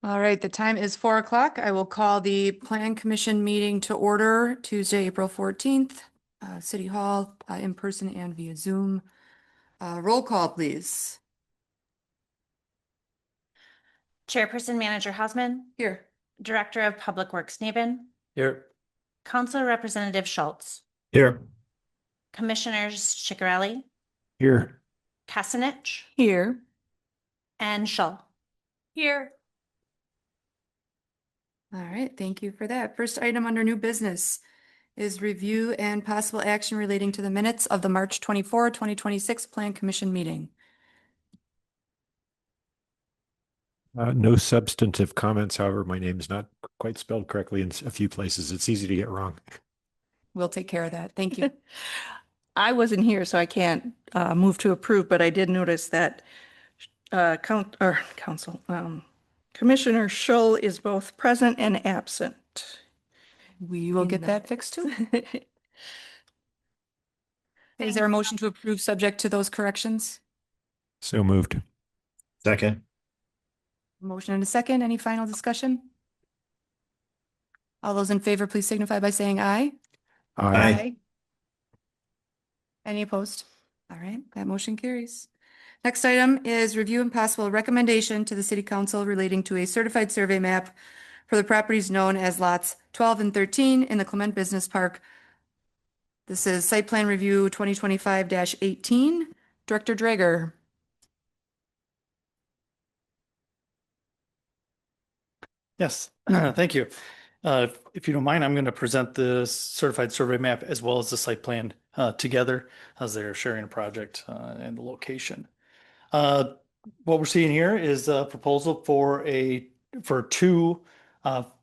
All right, the time is 4 o'clock. I will call the Plan Commission meeting to order Tuesday, April 14th, City Hall, in person and via Zoom. Roll call, please. Chairperson Manager Hausman, Here. Director of Public Works Neben, Here. Council Representative Schultz, Here. Commissioners Chicarelli, Here. Kasanich, Here. and Shull. Here. All right, thank you for that. First item under new business is review and possible action relating to the minutes of the March 24, 2026 Plan Commission meeting. No substantive comments. However, my name is not quite spelled correctly in a few places. It's easy to get wrong. We'll take care of that. Thank you. I wasn't here, so I can't move to approve, but I did notice that Commissioner Schull is both present and absent. We will get that fixed too. Is there a motion to approve subject to those corrections? So moved. Second. Motion and a second. Any final discussion? All those in favor, please signify by saying aye. Aye. Any opposed? All right, that motion carries. Next item is review and possible recommendation to the City Council relating to a certified survey map for the properties known as lots 12 and 13 in the Clement Business Park. This is site plan review 2025-18. Director Drager. Yes, thank you. If you don't mind, I'm going to present the certified survey map as well as the site plan together as they're sharing a project and the location. What we're seeing here is a proposal for two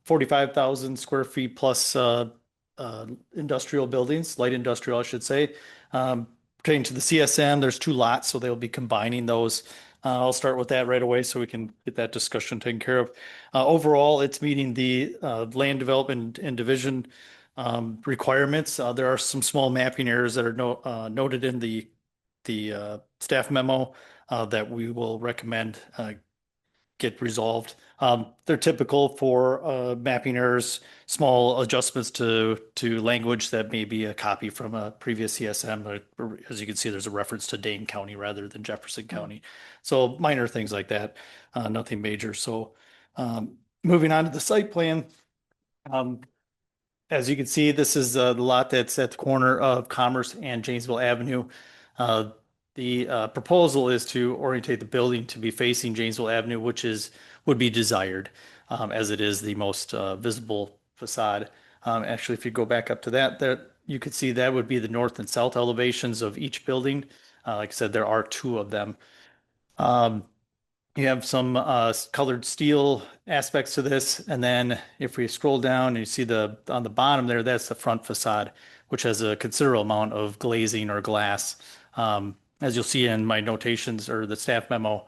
45,000 square feet plus industrial buildings, light industrial, I should say. Pertaining to the CSM, there's two lots, so they'll be combining those. I'll start with that right away so we can get that discussion taken care of. Overall, it's meeting the land development and division requirements. There are some small mapping errors that are noted in the staff memo that we will recommend get resolved. They're typical for mapping errors, small adjustments to language that may be a copy from a previous CSM. As you can see, there's a reference to Dane County rather than Jefferson County. So minor things like that, nothing major. So moving on to the site plan. As you can see, this is the lot that's at the corner of Commerce and Janesville Avenue. The proposal is to orientate the building to be facing Janesville Avenue, which would be desired as it is the most visible facade. Actually, if you go back up to that, there you could see that would be the north and south elevations of each building. Like I said, there are two of them. You have some colored steel aspects to this. And then if we scroll down and you see on the bottom there, that's the front facade, which has a considerable amount of glazing or glass. As you'll see in my notations or the staff memo,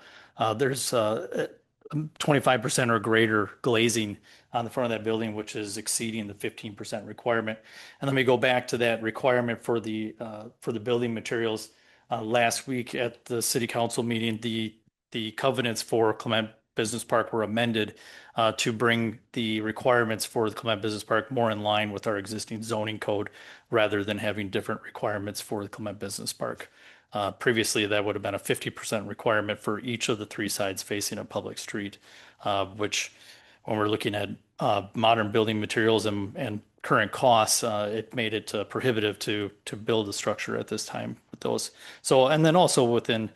there's 25% or greater glazing on the front of that building, which is exceeding the 15% requirement. And let me go back to that requirement for the building materials. Last week at the city council meeting, the covenants for Clement Business Park were amended to bring the requirements for the Clement Business Park more in line with our existing zoning code rather than having different requirements for the Clement Business Park. Previously, that would have been a 50% requirement for each of the three sides facing a public street, which when we're looking at modern building materials and current costs, it made it prohibitive to build a structure at this time with those. So, and then also within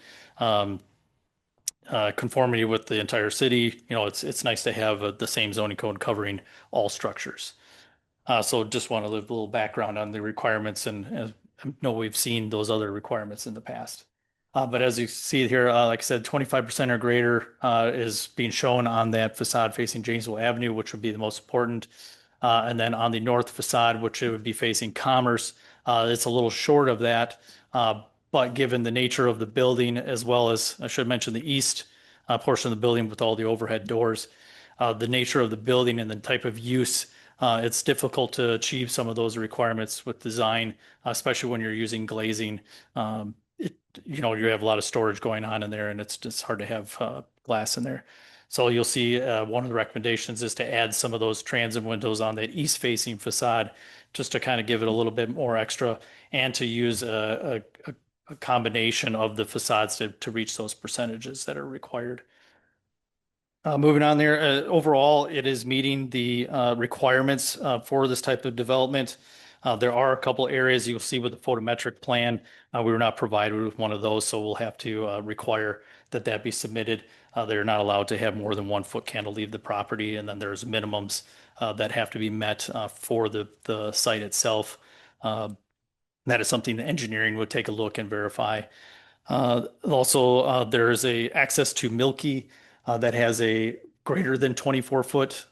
conformity with the entire city, it's nice to have the same zoning code covering all structures. So just want to leave a little background on the requirements and I know we've seen those other requirements in the past. But as you see here, like I said, 25% or greater is being shown on that facade facing Janesville Avenue, which would be the most important. And then on the north facade, which it would be facing Commerce, it's a little short of that. But given the nature of the building, as well as I should mention the east portion of the building with all the overhead doors, the nature of the building and the type of use, it's difficult to achieve some of those requirements with design, especially when you're using glazing. You have a lot of storage going on in there, and it's just hard to have glass in there. So you'll see one of the recommendations is to add some of those transom windows on that east-facing facade, just to kind of give it a little bit more extra, and to use a combination of the facades to reach those percentages that are required. Moving on there, overall, it is meeting the requirements for this type of development. There are a couple areas you'll see with the photometric plan. We were not provided with one of those, so we'll have to require that that be submitted. They're not allowed to have more than 1 foot candle leave the property, and then there's minimums that have to be met for the site itself. That is something the engineering would take a look and verify. Also, there is a access to Milky that has a greater than 24-foot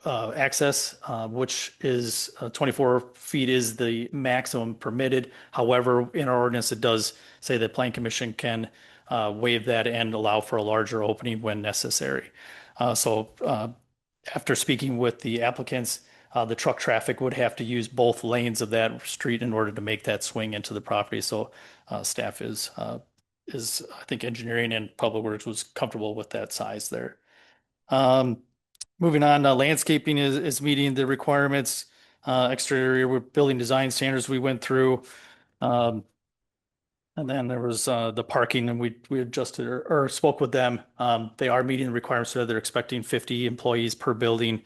access, which is 24 feet is the maximum permitted. However, in our ordinance, it does say that Plan Commission can waive that and allow for a larger opening when necessary. After speaking with the applicants, the truck traffic would have to use both lanes of that street in order to make that swing into the property. So staff is I think engineering and public works was comfortable with that size there. Moving on, landscaping is meeting the requirements. Exterior with building design standards we went through. And then there was the parking, and we adjusted or spoke with them. They are meeting the requirements, so they're expecting 50 employees per building,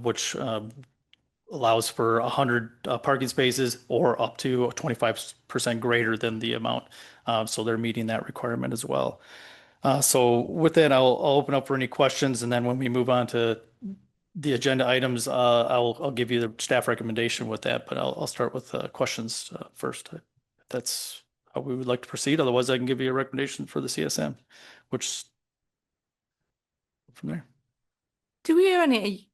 which allows for 100 parking spaces or up to 25% greater than the amount. So they're meeting that requirement as well. So with that, I'll open up for any questions, and then when we move on to the agenda items, I'll give you the staff recommendation with that, but I'll start with questions first. If that's how we would like to proceed. Otherwise, I can give you a recommendation for the CSM, which from there. Do we have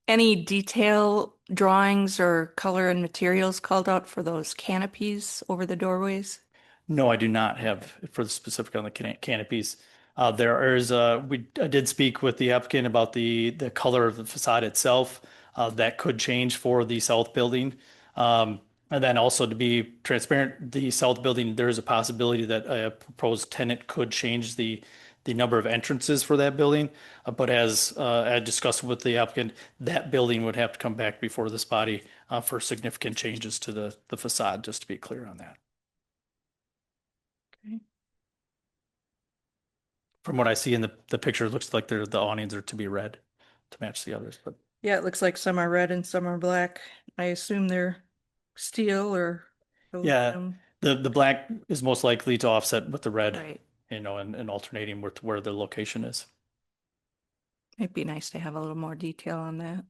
any detail drawings or color and materials called out for those canopies over the doorways? No, I do not have for the specific on the canopies. There is I did speak with the applicant about the color of the facade itself. That could change for the south building. And then also, to be transparent, the south building, there is a possibility that a proposed tenant could change the number of entrances for that building. But as I discussed with the applicant, that building would have to come back before this body for significant changes to the facade, just to be clear on that. Okay. From what I see in the picture, it looks like the awnings are to be red to match the others, but Yeah, it looks like some are red and some are black. I assume they're steel or yeah, aluminum. the black is most likely to offset with the red, Right. and alternating with where the location is. It'd be nice to have a little more detail on that.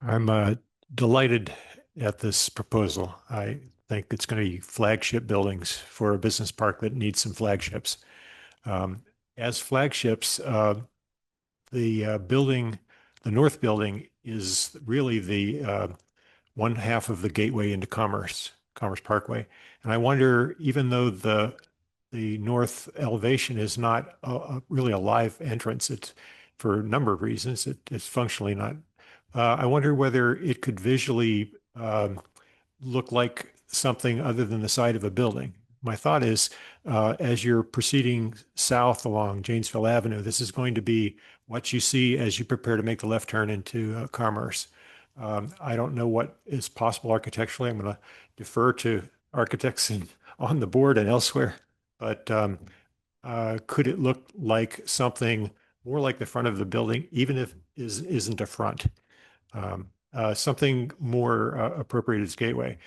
I'm delighted at this proposal. I think it's going to be flagship buildings for a business park that needs some flagships. As flagships, the building, the north building, is really the one half of the gateway into Commerce Parkway. And I wonder, even though the north elevation is not really a live entrance, it's for a number of reasons, it's functionally not. I wonder whether it could visually look like something other than the side of a building. My thought is, as you're proceeding south along Janesville Avenue, this is going to be what you see as you prepare to make the left turn into Commerce. I don't know what is possible architecturally. I'm going to defer to architects on the board and elsewhere, but could it look like something more like the front of the building, even if isn't a front? Something more appropriate as gateway.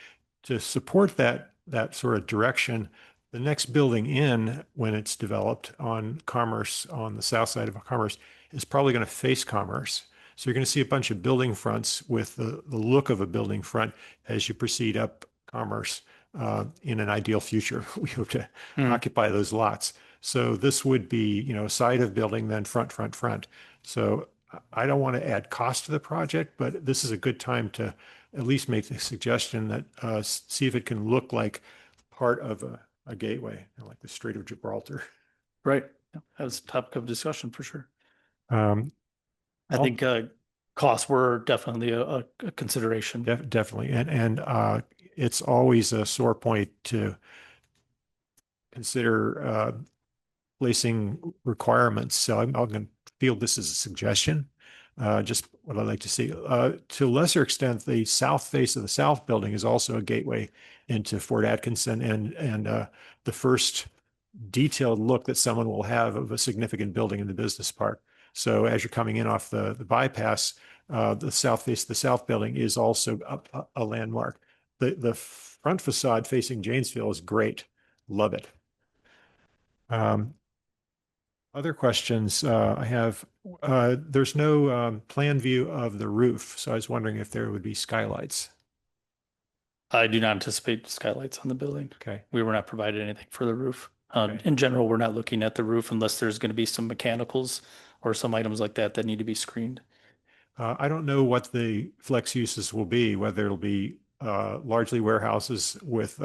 To support that sort of direction, the next building in, when it's developed on Commerce, on the south side of Commerce, is probably going to face Commerce. So you're going to see a bunch of building fronts with the look of a building front as you proceed up Commerce. In an ideal future, we hope to occupy those lots. So this would be, side of building, then front. So I don't want to add cost to the project, but this is a good time to at least make the suggestion that see if it can look like part of a gateway, like the Strait of Gibraltar. Right. Yeah, that was a topic of discussion for sure. I I'll- think costs were definitely a consideration. Definitely. And it's always a sore point to consider placing requirements. So I'm going to field this as a suggestion, just what I'd like to see. To a lesser extent, the south face of the south building is also a gateway into Fort Atkinson and the first detailed look that someone will have of a significant building in the business park. So as you're coming in off the bypass, the south face of the south building is also a landmark. The front facade facing Janesville is great. Love it. Other questions I have, there's no plan view of the roof. So I was wondering if there would be skylights. I do not anticipate skylights on the building. Okay. We were not provided anything for the roof. Okay. In general, we're not looking at the roof unless there's going to be some mechanicals or some items like that that need to be screened. I don't know what the flex uses will be, whether it'll be largely warehouses with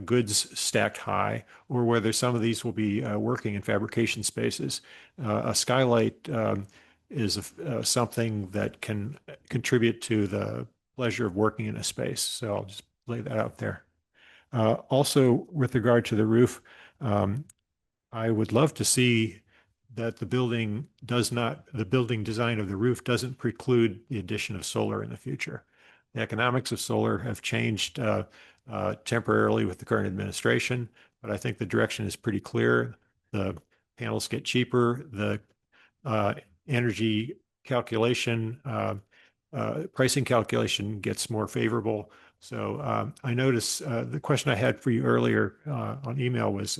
goods stacked high, or whether some of these will be working in fabrication spaces. A skylight is something that can contribute to the pleasure of working in a space. So I'll just lay that out there. Also, with regard to the roof, I would love to see that the building the building design of the roof doesn't preclude the addition of solar in the future. The economics of solar have changed temporarily with the current administration, but I think the direction is pretty clear. The panels get cheaper, the energy calculation, pricing calculation gets more favorable. So I notice the question I had for you earlier on email was,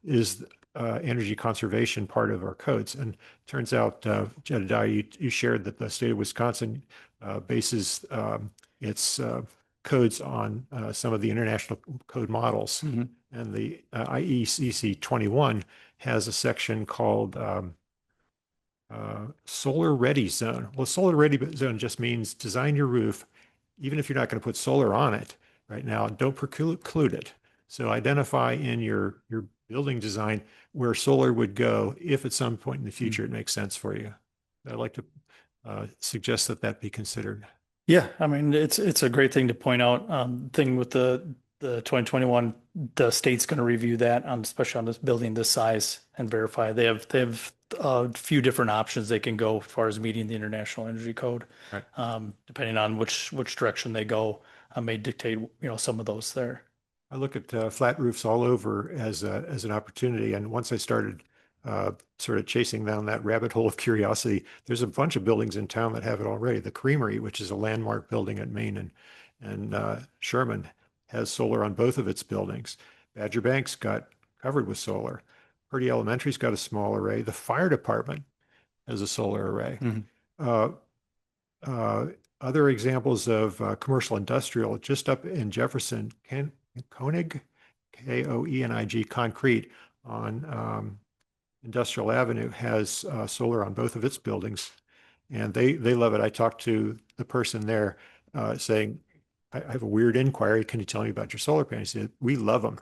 is energy conservation part of our codes? And turns out, Jedediah, you shared that the state of Wisconsin bases its codes on some of the international code models. Mm-hmm. And the IECC 21 has a section called solar ready zone. Well, solar ready zone just means design your roof, even if you're not going to put solar on it right now, don't preclude it. So identify in your building design where solar would go if at some point in the future it makes sense for you. I'd like to suggest that that be considered. Yeah, I mean, it's a great thing to point out. Thing with the 2021, the state's going to review that, especially on this building this size, and verify. They have a few different options they can go as far as meeting the International Energy Code. Right. Depending on which direction they go, may dictate some of those there. I look at flat roofs all over as an opportunity, and once I started sort of chasing down that rabbit hole of curiosity, there's a bunch of buildings in town that have it already. The Creamery, which is a landmark building at Main and Sherman, has solar on both of its buildings. Badger Bank's got covered with solar. Purdy Elementary's got a small array. The fire department has a solar array. Mm-hmm. Other examples of commercial industrial, just up in Jefferson, Koenig, Koenig Concrete on Industrial Avenue has solar on both of its buildings, and they love it. I talked to the person there saying, I have a weird inquiry. Can you tell me about your solar panels? He said, we love them.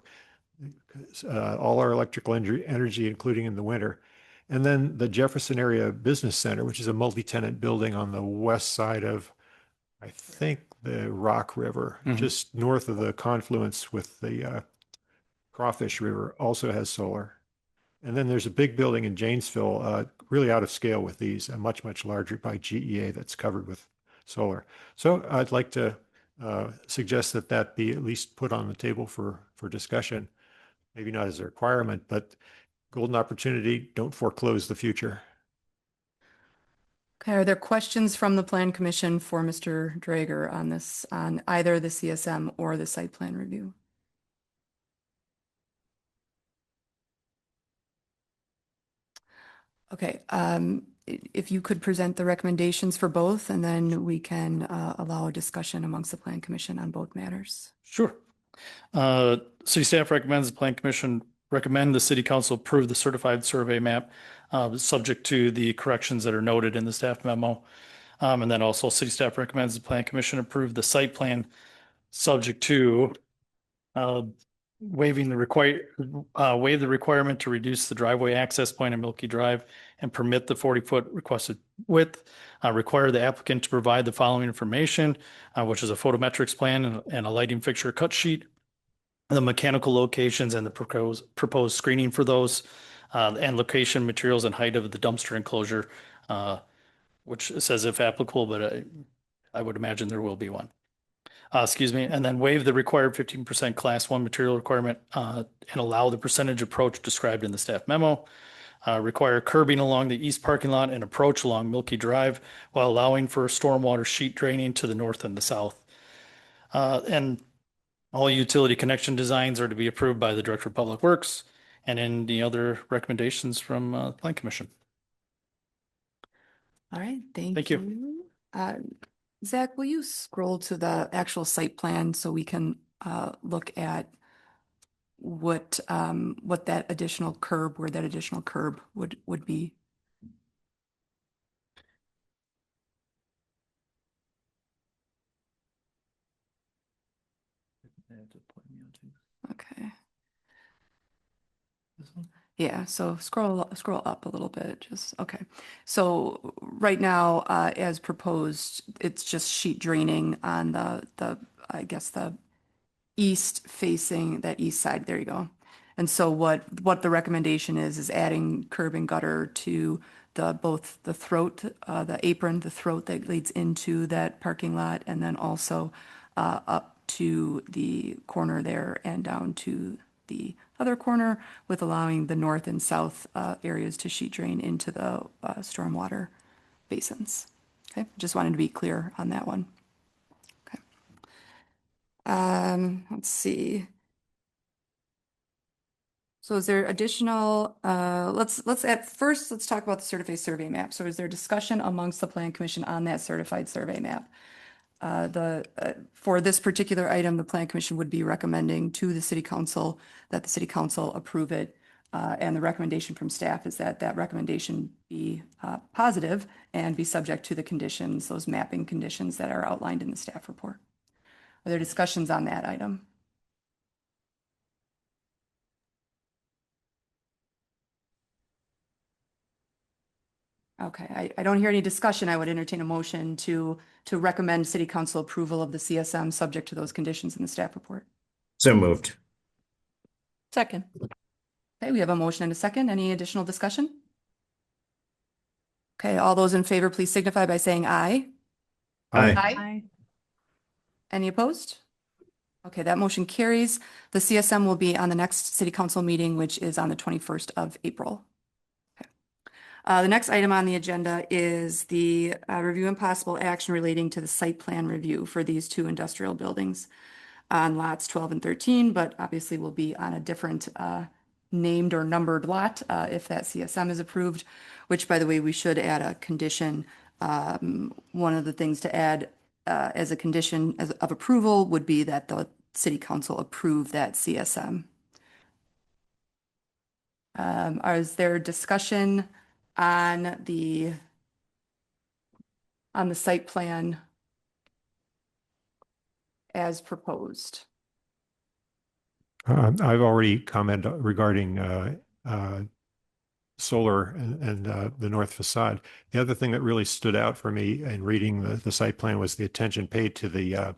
All our electrical energy, including in the winter. And then the Jefferson Area Business Center, which is a multi-tenant building on the west side of, I think, the Rock River, Mm-hmm. just north of the confluence with the Crawfish River, also has solar. And then there's a big building in Janesville, really out of scale with these, a much, much larger by GEA that's covered with solar. So I'd like to suggest that that be at least put on the table for discussion. Maybe not as a requirement, but golden opportunity, don't foreclose the future. Okay, are there questions from the Plan Commission for Mr. Drager on this, on either the CSM or the site plan review? Okay, if you could present the recommendations for both, and then we can allow a discussion amongst the Plan Commission on both matters. Sure. City staff recommends the Plan Commission recommend the City Council approve the certified survey map, subject to the corrections that are noted in the staff memo. And then also City staff recommends the Plan Commission approve the site plan, subject to waive the requirement to reduce the driveway access point in Milky Drive and permit the 40-foot requested width. Require the applicant to provide the following information, which is a photometrics plan and a lighting fixture cut sheet. the mechanical locations and the proposed screening for those, and location, materials, and height of the dumpster enclosure, which says if applicable, but I would imagine there will be one. Excuse me, and then waive the required 15% class 1 material requirement, and allow the percentage approach described in the staff memo. Require curbing along the east parking lot and approach along Milky Drive while allowing for stormwater sheet draining to the north and the south. And all utility connection designs are to be approved by the Director of Public Works, and any other recommendations from the Plan Commission. All right, thank Thank you. you. Zach, will you scroll to the actual site plan so we can look at what that additional curb, where that additional curb would be? Okay. Yeah, so scroll up a little bit, just, okay. So right now, as proposed, it's just sheet draining on I guess the east facing, that east side, there you go. And so what the recommendation is adding curb and gutter to both the throat, the apron, the throat that leads into that parking lot, and then also up to the corner there and down to the other corner, with allowing the north and south areas to sheet drain into the stormwater basins. Okay, just wanted to be clear on that one. Okay. Let's see. So is there additional, let's talk about the certified survey map. So is there discussion amongst the Plan Commission on that certified survey map? For this particular item, the Plan Commission would be recommending to the City Council that the City Council approve it. And the recommendation from staff is that recommendation be positive and be subject to the conditions, those mapping conditions that are outlined in the staff report. Are there discussions on that item? Okay, I don't hear any discussion. I would entertain a motion to recommend City Council approval of the CSM subject to those conditions in the staff report. So moved. Second. Okay, we have a motion and a second. Any additional discussion? Okay, all those in favor, please signify by saying aye. Aye. Aye. Any opposed? Okay, that motion carries. The CSM will be on the next City Council meeting, which is on the 21st of April. The next item on the agenda is the review and possible action relating to the site plan review for these two industrial buildings on lots 12 and 13, but obviously will be on a different named or numbered lot if that CSM is approved, which, by the way, we should add a condition. One of the things to add as a condition of approval would be that the City Council approve that CSM. Is there discussion on the site plan as proposed? I've already commented regarding solar and the north facade. The other thing that really stood out for me in reading the site plan was the attention paid to the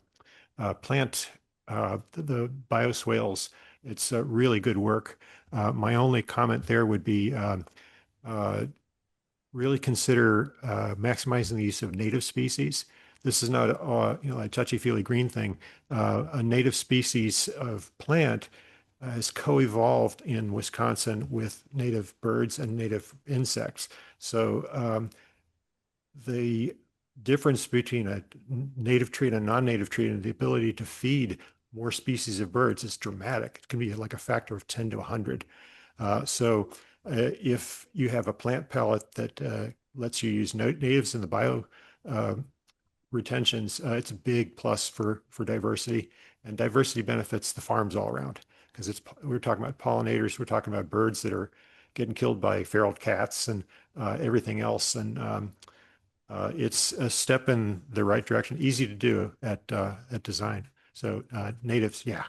plant, the bioswales. It's really good work. My only comment there would be really consider maximizing the use of native species. This is not a touchy-feely green thing. A native species of plant has co-evolved in Wisconsin with native birds and native insects. So the difference between a native tree and a non-native tree and the ability to feed more species of birds is dramatic. It can be like a factor of 10 to 100. So if you have a plant pellet that lets you use natives in the bio retentions, it's a big plus for diversity, and diversity benefits the farms all around, because we're talking about pollinators, we're talking about birds that are getting killed by feral cats and everything else, and it's a step in the right direction, easy to do at design. So natives, yeah.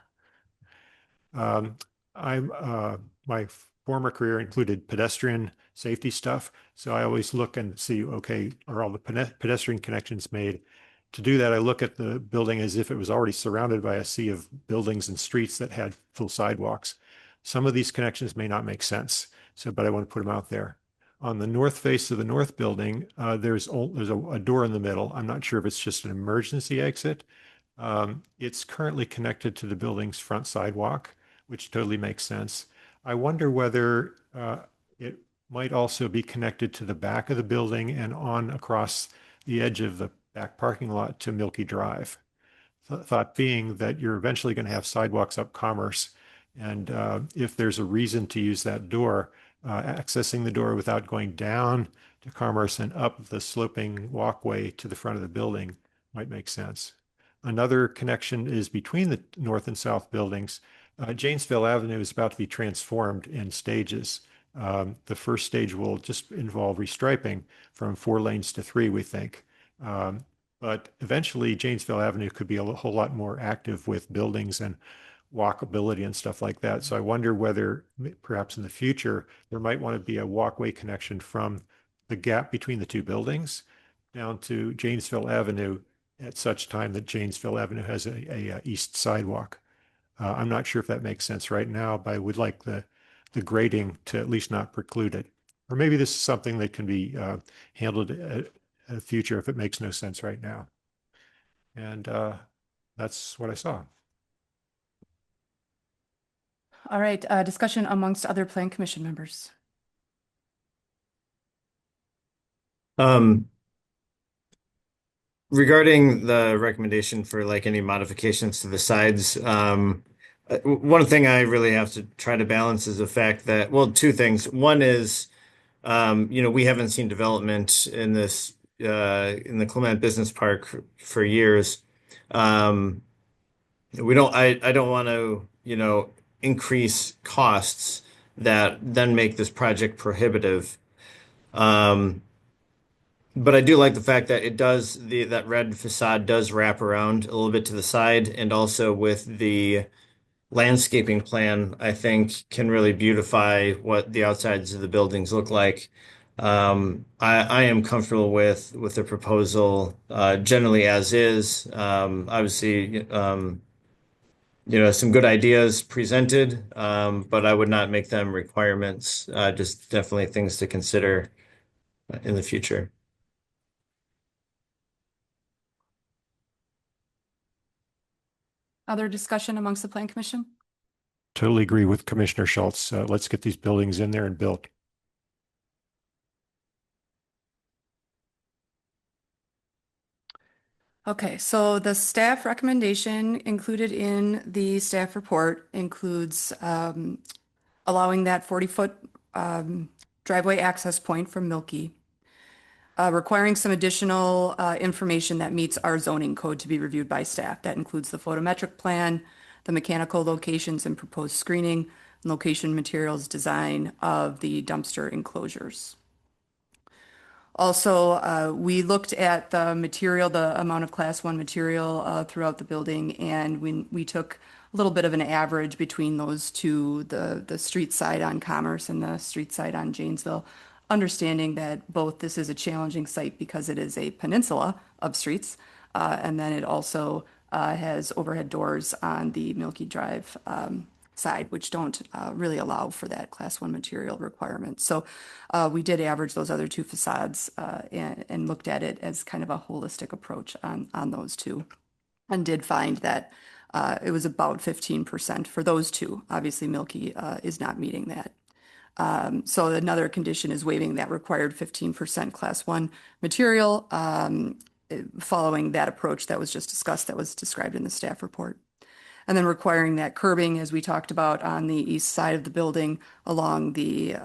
My former career included pedestrian safety stuff. So I always look and see, okay, are all the pedestrian connections made? to do that, I look at the building as if it was already surrounded by a sea of buildings and streets that had full sidewalks. Some of these connections may not make sense, but I want to put them out there. On the north face of the north building, there's a door in the middle. I'm not sure if it's just an emergency exit. It's currently connected to the building's front sidewalk, which totally makes sense. I wonder whether it might also be connected to the back of the building and on across the edge of the back parking lot to Milky Drive. Thought being that you're eventually going to have sidewalks up Commerce. And if there's a reason to use that door, accessing the door without going down to Commerce and up the sloping walkway to the front of the building might make sense. Another connection is between the north and south buildings. Janesville Avenue is about to be transformed in stages. The first stage will just involve restriping from 4 lanes to 3, we think. But eventually, Janesville Avenue could be a whole lot more active with buildings and walkability and stuff like that. So I wonder whether perhaps in the future, there might want to be a walkway connection from the gap between the 2 buildings down to Janesville Avenue at such time that Janesville Avenue has a east sidewalk. I'm not sure if that makes sense right now, but I would like the grading to at least not preclude it. Or maybe this is something that can be handled in the future if it makes no sense right now. And that's what I saw. All right, discussion amongst other Plan Commission members. Regarding the recommendation for like any modifications to the sides, one thing I really have to try to balance is the fact that, well, 2 things. One is, we haven't seen development in this in the Clement Business Park for years. I don't want to, increase costs that then make this project prohibitive. But I do like the fact that that red facade does wrap around a little bit to the side, and also with the landscaping plan, I think can really beautify what the outsides of the buildings look like. I am comfortable with the proposal generally as is. Obviously, some good ideas presented, but I would not make them requirements. Just definitely things to consider in the future. Other discussion amongst the Plan Commission? Totally agree with Commissioner Schultz. Let's get these buildings in there and built. Okay, so the staff recommendation included in the staff report includes allowing that 40-foot driveway access point from Milky, requiring some additional information that meets our zoning code to be reviewed by staff. That includes the photometric plan, the mechanical locations and proposed screening, location materials design of the dumpster enclosures. Also, we looked at the material, the amount of Class 1 material throughout the building, and we took a little bit of an average between those 2, the street side on Commerce and the street side on Janesville, understanding that both this is a challenging site because it is a peninsula of streets, and then it also has overhead doors on the Milky Drive side, which don't really allow for that Class 1 material requirement. So we did average those other 2 facades and looked at it as kind of a holistic approach on those 2, and did find that it was about 15% for those 2. Obviously, Milky is not meeting that. So another condition is waiving that required 15% Class 1 material, following that approach that was just discussed, that was described in the staff report. And then requiring that curbing, as we talked about, on the east side of the building along the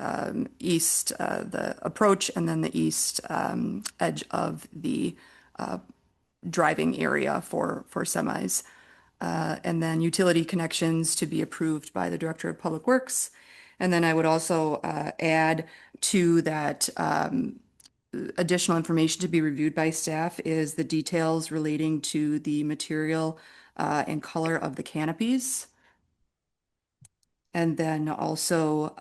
east, the approach, and then the east edge of the driving area for semis. And then utility connections to be approved by the Director of Public Works. And then I would also add to that additional information to be reviewed by staff is the details relating to the material and color of the canopies. And then also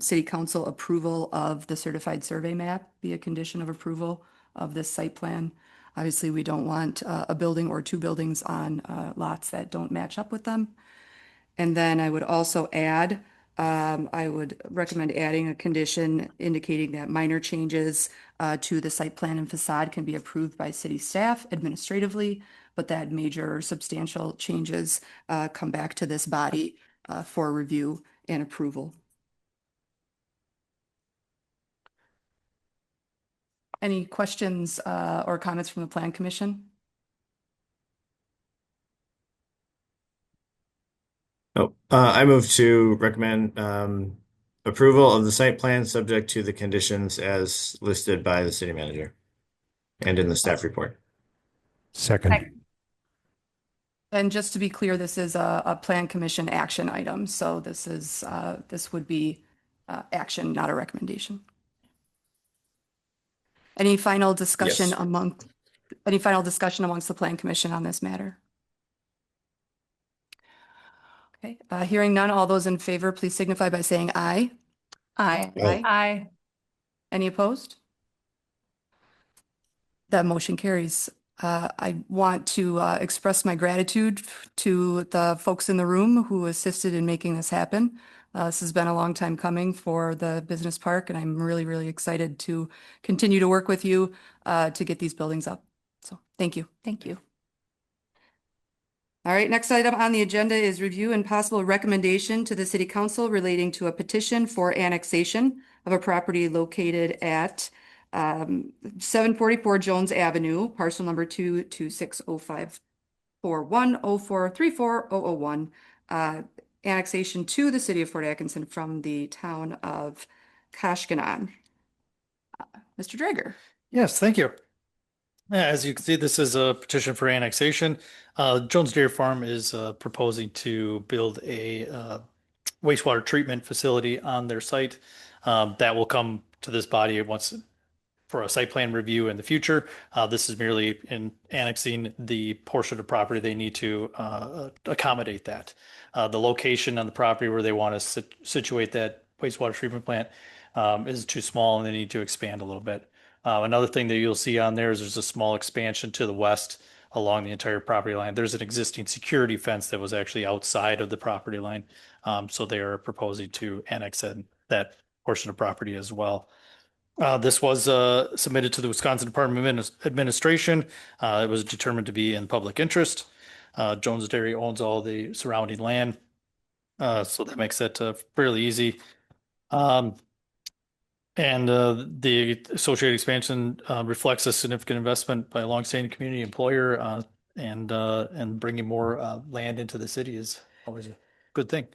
City Council approval of the certified survey map be a condition of approval of this site plan. Obviously, we don't want a building or two buildings on lots that don't match up with them. And then I would also add, I would recommend adding a condition indicating that minor changes to the site plan and facade can be approved by city staff administratively, but that major or substantial changes come back to this body for review and approval. Any questions or comments from the Plan Commission? Oh, I move to recommend approval of the site plan subject to the conditions as listed by the city manager and in the staff report. Second. And just to be clear, this is a Plan Commission action item, so this would be action, not a recommendation. Any final discussion Yes. amongst the Plan Commission on this matter? Okay, hearing none, all those in favor, please signify by saying aye. Aye. Aye. Aye. Any opposed? That motion carries. I want to express my gratitude to the folks in the room who assisted in making this happen. This has been a long time coming for the business park, and I'm really, really excited to continue to work with you to get these buildings up. So thank you. Thank you. All right, next item on the agenda is review and possible recommendation to the city council relating to a petition for annexation of a property located at 744 Jones Avenue, parcel number 226054104340001, annexation to the city of Fort Atkinson from the town of Kashkanan. Mr. Drager. Yes, thank you. As you can see, this is a petition for annexation. Jones Dairy Farm is proposing to build a wastewater treatment facility on their site. That will come to this body once for a site plan review in the future. This is merely in annexing the portion of property they need to accommodate that. The location on the property where they want to situate that wastewater treatment plant is too small and they need to expand a little bit. Another thing that you'll see on there is there's a small expansion to the west along the entire property line. There's an existing security fence that was actually outside of the property line. So they are proposing to annex in that portion of property as well. This was submitted to the Wisconsin Department of Administration. It was determined to be in public interest. Jones Dairy owns all the surrounding land. So that makes it fairly easy. And the associated expansion reflects a significant investment by a longstanding community employer, and bringing more land into the city is always a good thing.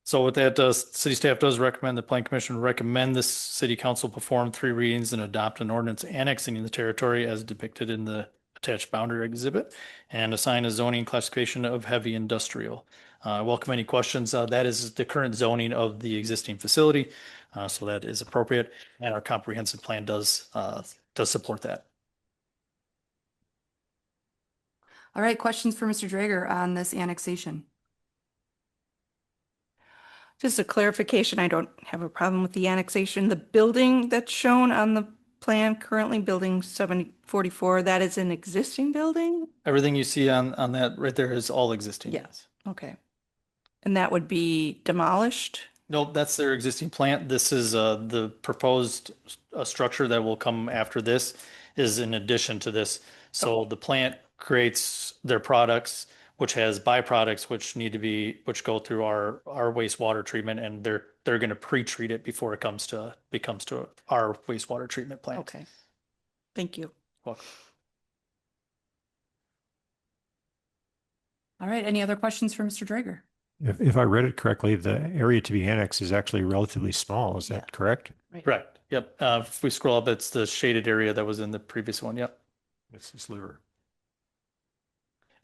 So with that, city staff does recommend the Plan Commission recommend this city council perform 3 readings and adopt an ordinance annexing the territory as depicted in the attached boundary exhibit and assign a zoning classification of heavy industrial. I welcome any questions. That is the current zoning of the existing facility. So that is appropriate, and our comprehensive plan does support that. All right, questions for Mr. Drager on this annexation? Just a clarification, I don't have a problem with the annexation. The building that's shown on the plan currently, building 744, that is an existing building? Everything you see on that right there is all existing. Yes. Okay. And that would be demolished? Nope, that's their existing plant. This is the proposed structure that will come after this is in addition to this. So the plant creates their products, which has byproducts which go through our wastewater treatment, and they're going to pre-treat it before it comes to our wastewater treatment plant. Okay. Thank you. Welcome. All right, any other questions for Mr. Drager? If I read it correctly, the area to be annexed is actually relatively small. Is that correct? Right. Correct. Yep. If we scroll up, it's the shaded area that was in the previous one. Yep. It's a sliver.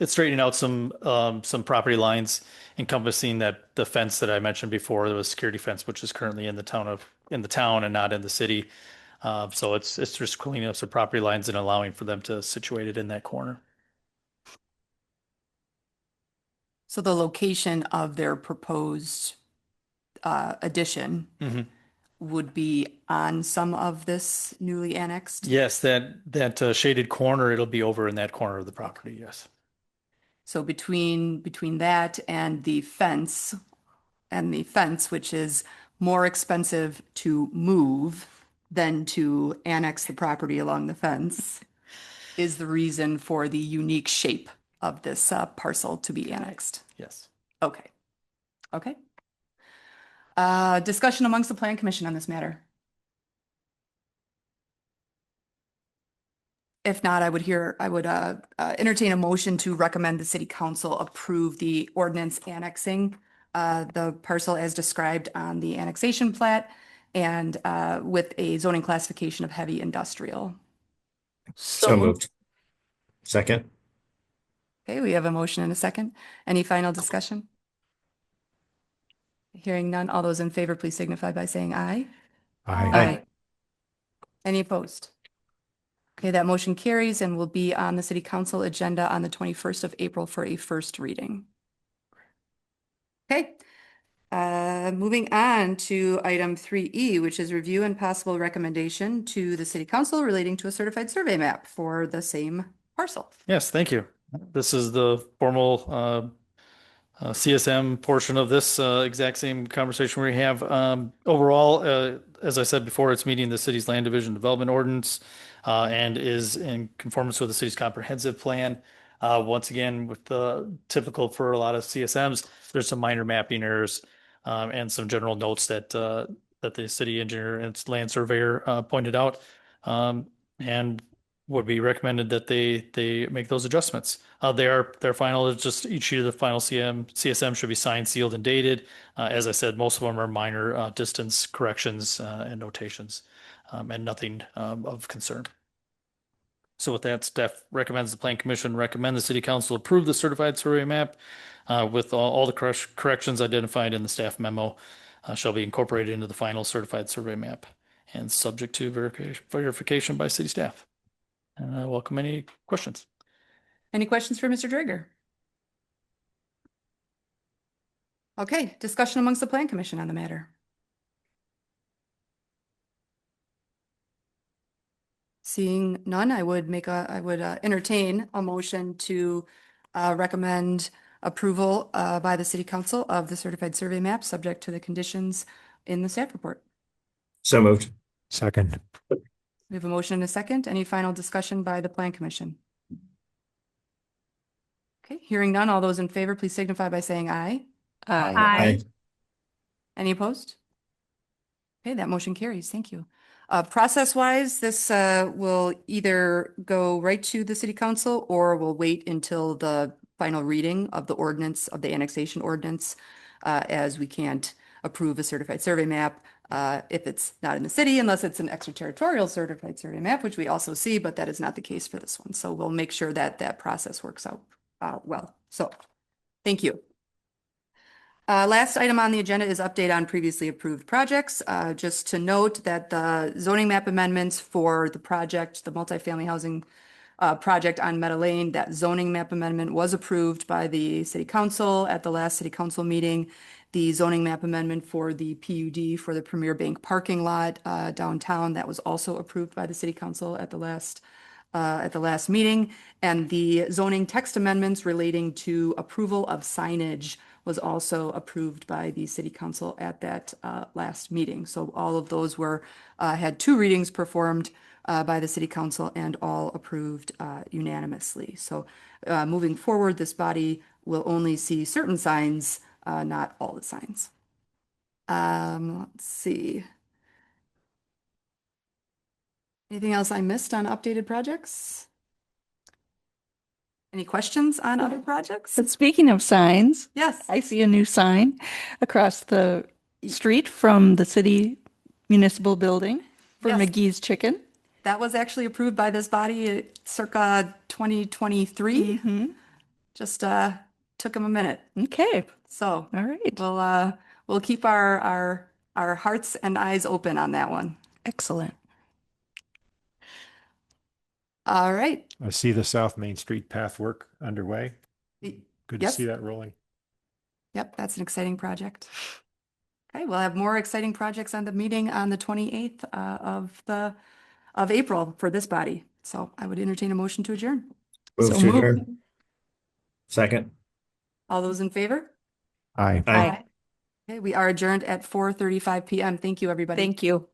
It's straightening out some property lines encompassing that the fence that I mentioned before, the security fence, which is currently in the town and not in the city. So it's just cleaning up some property lines and allowing for them to situate it in that corner. So the location of their proposed addition Mhm. would be on some of this newly annexed? Yes, that shaded corner, it'll be over in that corner of the property, yes. So between that and the fence, which is more expensive to move than to annex the property along the fence, is the reason for the unique shape of this parcel to be annexed. Yes. Okay. Okay. Discussion amongst the Plan Commission on this matter. If not, I would entertain a motion to recommend the city council approve the ordinance annexing the parcel as described on the annexation plat and with a zoning classification of heavy industrial. So moved. Second. Okay, we have a motion and a second. Any final discussion? Hearing none, all those in favor, please signify by saying aye. Aye. Any opposed? Okay, that motion carries and will be on the city council agenda on the 21st of April for a first reading. Okay, moving on to item 3E, which is review and possible recommendation to the city council relating to a certified survey map for the same parcel. Yes, thank you. This is the formal CSM portion of this exact same conversation we have. Overall, as I said before, it's meeting the city's land division development ordinance and is in conformance with the city's comprehensive plan. Once again, with the typical for a lot of CSMs, there's some minor mapping errors and some general notes that the city engineer and its land surveyor pointed out. And would be recommended that they make those adjustments. Their final is just each sheet of the final CSM should be signed, sealed, and dated. As I said, most of them are minor distance corrections and notations, and nothing of concern. So with that, staff recommends the Plan Commission recommend the City Council approve the certified survey map with all the corrections identified in the staff memo shall be incorporated into the final certified survey map and subject to verification by city staff. And I welcome any questions. Any questions for Mr. Drager? Okay, discussion amongst the Plan Commission on the matter. Seeing none, I would entertain a motion to recommend approval by the city council of the certified survey map, subject to the conditions in the staff report. So moved. Second. We have a motion and a second. Any final discussion by the Plan Commission? Okay, hearing none, all those in favor, please signify by saying aye. Aye. Any opposed? Okay, that motion carries. Thank you. Process-wise, this will either go right to the city council or we'll wait until the final reading of the ordinance, of the annexation ordinance, as we can't approve a certified survey map if it's not in the city, unless it's an extraterritorial certified survey map, which we also see, but that is not the case for this one. So we'll make sure that that process works out well. So thank you. Last item on the agenda is update on previously approved projects. Just to note that the zoning map amendments for the project, the multifamily housing project on Meadow Lane, that zoning map amendment was approved by the city council at the last city council meeting. The zoning map amendment for the PUD for the Premier Bank parking lot downtown, that was also approved by the city council at the last meeting. And the zoning text amendments relating to approval of signage was also approved by the city council at that last meeting. So all of those had 2 readings performed by the city council and all approved unanimously. So moving forward, this body will only see certain signs, not all the signs. Let's see. Anything else I missed on updated projects? Any questions on other projects? But speaking of signs, Yes. I see a new sign across the street from the city municipal building for Yes. McGee's Chicken. That was actually approved by this body circa 2023. Mm-hmm. Just took them a minute. Okay, So all right, we'll keep our hearts and eyes open on that one. excellent. All right. I see the South Main Street path work underway. Good to Yes. see that rolling. Yep, that's an exciting project. Okay, we'll have more exciting projects on the meeting on the 28th of April for this body. So I would entertain a motion to adjourn. Move So to moved. adjourn. Second. All those in favor? Aye. Aye. Okay, we are adjourned at 4:35 PM. Thank you, everybody. Thank you.